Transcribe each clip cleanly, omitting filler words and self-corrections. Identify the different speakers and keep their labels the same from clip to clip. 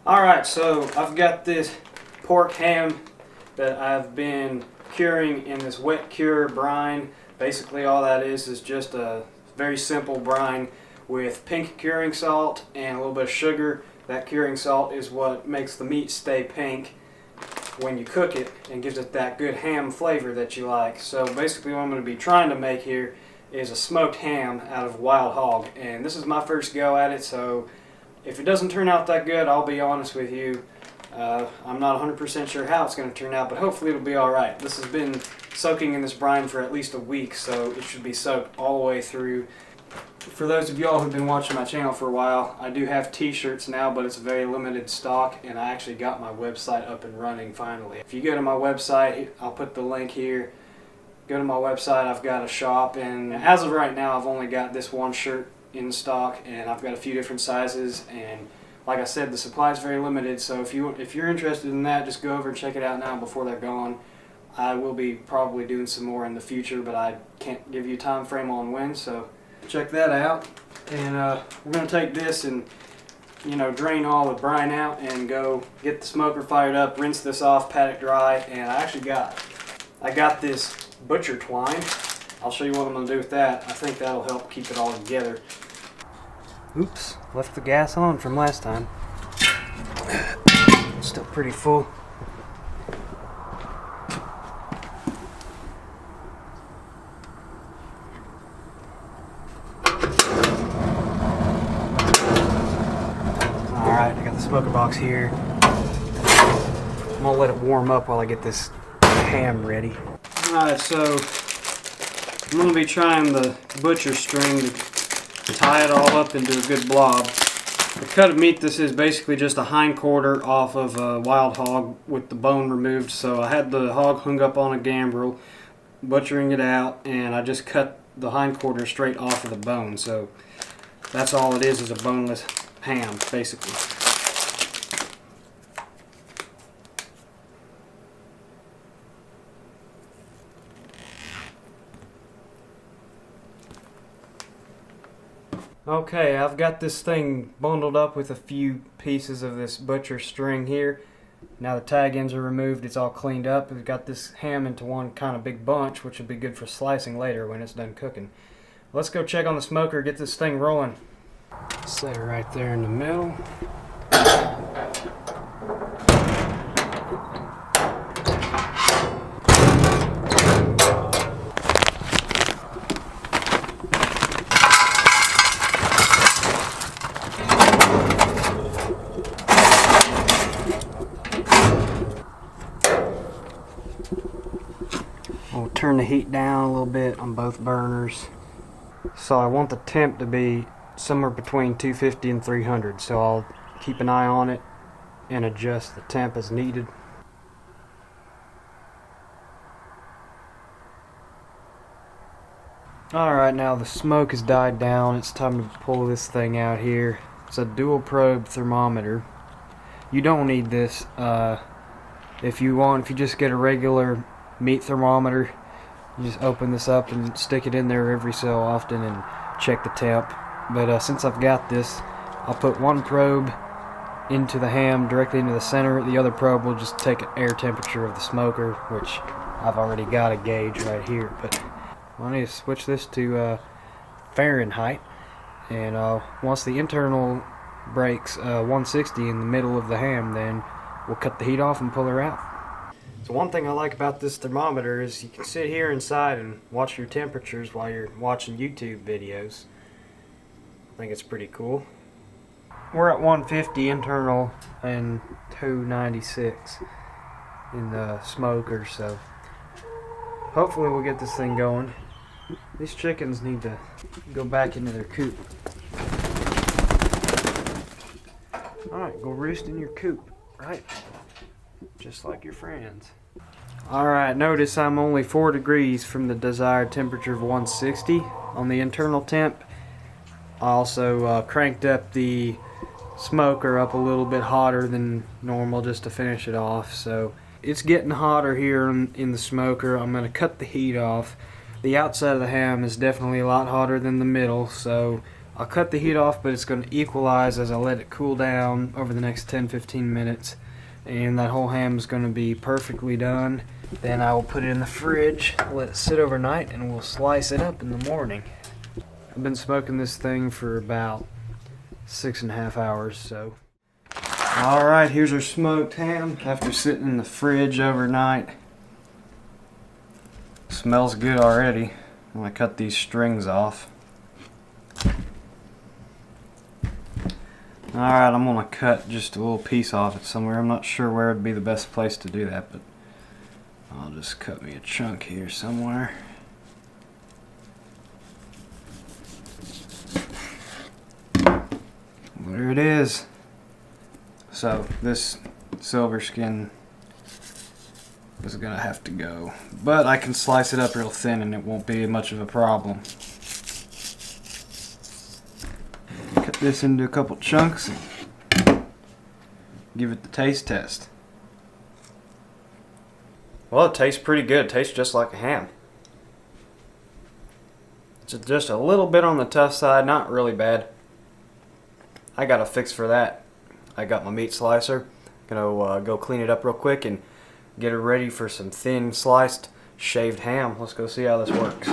Speaker 1: Alright, so I've got this pork ham that I've been curing in this wet cure brine. Basically all that is just a very simple brine with pink curing salt and a little bit of sugar. That curing salt is what makes the meat stay pink when you cook it and gives it that good ham flavor that you like. So basically what I'm going to be trying to make here is a smoked ham out of wild hog, and this is my first go at it, so if it doesn't turn out that good, I'll be honest with you. I'm not 100% sure how it's going to turn out, but hopefully it'll be alright. This has been soaking in this brine for at least a week, so it should be soaked all the way through. For those of y'all who've been watching my channel for a while, I do have t-shirts now, but it's a very limited stock, and I actually got my website up and running finally. If you go to my website, I'll put the link here. Go to my website, I've got a shop, and as of right now I've only got this one shirt in stock, and I've got a few different sizes, and like I said, the supply is very limited, so if you're interested in that, just go over and check it out now before they're gone. I will be probably doing some more in the future, but I can't give you a time frame on when, so check that out. And we're going to take this and drain all the brine out and go get the smoker fired up, rinse this off, pat it dry, and I got this butcher twine. I'll show you what I'm going to do with that. I think that'll help keep it all together. Oops, left the gas on from last time. Still pretty full. Alright, I got the smoker box here. I'm going to let it warm up while I get this ham ready. Alright, so I'm going to be trying the butcher string to tie it all up into a good blob. The cut of meat this is basically just a hind quarter off of a wild hog with the bone removed. So I had the hog hung up on a gambrel, butchering it out, and I just cut the hind quarter straight off of the bone. So that's all it is a boneless ham, basically. Okay, I've got this thing bundled up with a few pieces of this butcher string here. Now the tag ends are removed, it's all cleaned up. We've got this ham into one kind of big bunch, which will be good for slicing later when it's done cooking. Let's go check on the smoker, get this thing rolling. Set it right there in the middle. I'll turn the heat down a little bit on both burners. So I want the temp to be somewhere between 250 and 300, so I'll keep an eye on it and adjust the temp as needed. Alright, now the smoke has died down. It's time to pull this thing out here. It's a dual probe thermometer. You don't need this. If you just get a regular meat thermometer, you just open this up and stick it in there every so often and check the temp. But since I've got this, I'll put one probe into the ham directly into the center. The other probe will just take an air temperature of the smoker, which I've already got a gauge right here. But I need to switch this to Fahrenheit, and once the internal breaks 160 in the middle of the ham, then we'll cut the heat off and pull her out. So one thing I like about this thermometer is you can sit here inside and watch your temperatures while you're watching YouTube videos. I think it's pretty cool. We're at 150 internal and 296 in the smoker, so hopefully we'll get this thing going. These chickens need to go back into their coop. Alright, go roost in your coop, right? Just like your friends. Alright, notice I'm only 4 degrees from the desired temperature of 160 on the internal temp. I also cranked up the smoker up a little bit hotter than normal just to finish it off. So it's getting hotter here in the smoker. I'm going to cut the heat off. The outside of the ham is definitely a lot hotter than the middle, so I'll cut the heat off, but it's going to equalize as I let it cool down over the next 10-15 minutes. And that whole ham is going to be perfectly done. Then I will put it in the fridge, let it sit overnight, and we'll slice it up in the morning. I've been smoking this thing for about 6.5 hours, so. Alright, here's our smoked ham after sitting in the fridge overnight. Smells good already. I'm going to cut these strings off. Alright, I'm going to cut just a little piece off it somewhere. I'm not sure where would be the best place to do that, but I'll just cut me a chunk here somewhere. There it is. So this silver skin is going to have to go. But I can slice it up real thin and it won't be much of a problem. Cut this into a couple chunks and give it the taste test. Well, it tastes pretty good. It tastes just like a ham. It's just a little bit on the tough side, not really bad. I got a fix for that. I got my meat slicer. Gonna go clean it up real quick and get it ready for some thin sliced shaved ham. Let's go see how this works.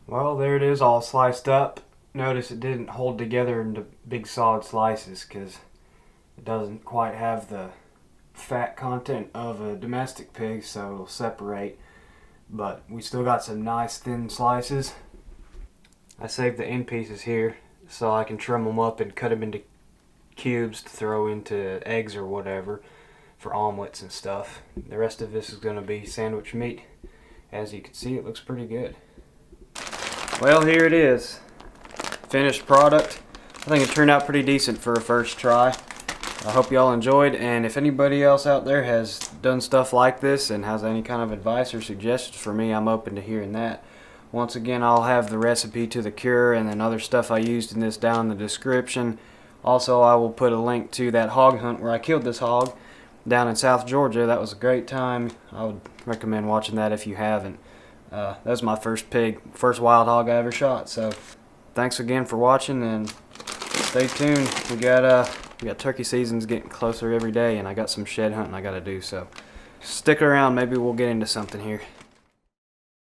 Speaker 1: Well, there it is, all sliced up. Notice it didn't hold together into big solid slices because it doesn't quite have the fat content of a domestic pig, so it'll separate. But we still got some nice thin slices. I saved the end pieces here so I can trim them up and cut them into cubes to throw into eggs or whatever for omelets and stuff. The rest of this is going to be sandwich meat. As you can see, it looks pretty good. Well, here it is. Finished product. I think it turned out pretty decent for a first try. I hope y'all enjoyed, and if anybody else out there has done stuff like this and has any kind of advice or suggestions for me, I'm open to hearing that. Once again, I'll have the recipe to the cure and then other stuff I used in this down in the description. Also, I will put a link to that hog hunt where I killed this hog down in South Georgia. That was a great time. I would recommend watching that if you haven't. That was my first first wild hog I ever shot. So thanks again for watching, and stay tuned. We got turkey seasons getting closer every day, and I got some shed hunting I got to do. So stick around. Maybe we'll get into something here.